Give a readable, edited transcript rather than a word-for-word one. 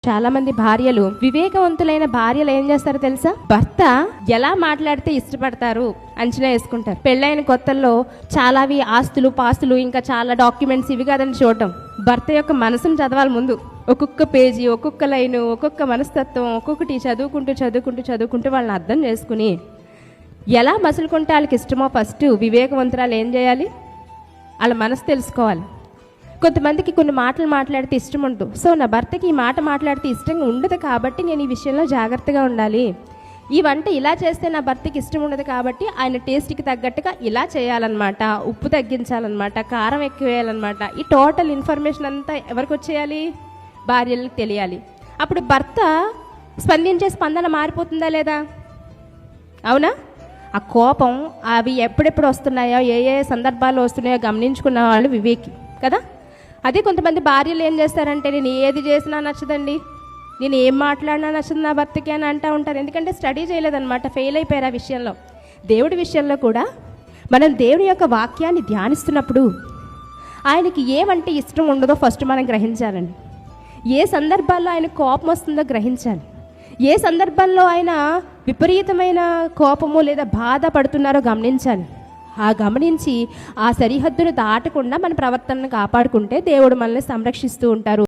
చాలా మంది భార్యలు, వివేకవంతులైన భార్యలు ఏం చేస్తారో తెలుసా? భర్త ఎలా మాట్లాడితే ఇష్టపడతారు అంచనా వేసుకుంటారు. పెళ్ళైన కొత్తల్లో చాలావి ఆస్తులు పాస్తులు ఇంకా చాలా డాక్యుమెంట్స్ ఇవి కాదని చూడటం. భర్త యొక్క మనసును చదవాలి ముందు. ఒక్కొక్క పేజీ, ఒక్కొక్క లైను, ఒక్కొక్క మనస్తత్వం, ఒక్కొక్కటి చదువుకుంటూ వాళ్ళని అర్థం చేసుకుని ఎలా మసులుకుంటే వాళ్ళకి ఇష్టమో ఫస్ట్ వివేకవంతురాలు ఏం చేయాలి? వాళ్ళ మనసు తెలుసుకోవాలి. కొంతమందికి కొన్ని మాటలు మాట్లాడితే ఇష్టం ఉండదు. సో నా భర్తకి ఈ మాట మాట్లాడితే ఇష్టంగా ఉండదు కాబట్టి నేను ఈ విషయంలో జాగ్రత్తగా ఉండాలి. ఈ వంట ఇలా చేస్తే నా భర్తకి ఇష్టం ఉండదు కాబట్టి ఆయన టేస్ట్కి తగ్గట్టుగా ఇలా చేయాలన్నమాట, ఉప్పు తగ్గించాలన్నమాట, కారం ఎక్కువ వేయాలన్నమాట. ఈ టోటల్ ఇన్ఫర్మేషన్ అంతా ఎవరికి వచ్చేయాలి? భార్యలకు తెలియాలి. అప్పుడు భర్త స్పందించే స్పందన మారిపోతుందా లేదా? అవునా? ఆ కోపం అవి ఎప్పుడెప్పుడు వస్తున్నాయో, ఏ సందర్భాల్లో వస్తున్నాయో గమనించుకున్న వాళ్ళు వివేకి కదా. అదే కొంతమంది భార్యలు ఏం చేస్తారంటే, నేను ఏది చేసినా నచ్చదండి, నేను ఏం మాట్లాడినా నచ్చదు నా భర్తకి అని అంటూ ఉంటారు. ఎందుకంటే స్టడీ చేయలేదన్నమాట, ఫెయిల్ అయిపోయారు ఆ విషయంలో. దేవుడి విషయంలో కూడా మనం దేవుడి యొక్క వాక్యాన్ని ధ్యానిస్తున్నప్పుడు ఆయనకి ఏమంటే ఇష్టం ఉండదో ఫస్ట్ మనం గ్రహించాలండి. ఏ సందర్భాల్లో ఆయన కోపం వస్తుందో గ్రహించాలి. ఏ సందర్భంలో ఆయన విపరీతమైన కోపము లేదా బాధ పడుతున్నారో గమనించాలి. ఆ గమనించి ఆ సరిహద్దును దాటకుండా మన ప్రవర్తనను కాపాడుకుంటే దేవుడు మనల్ని సంరక్షిస్తూ ఉంటారు.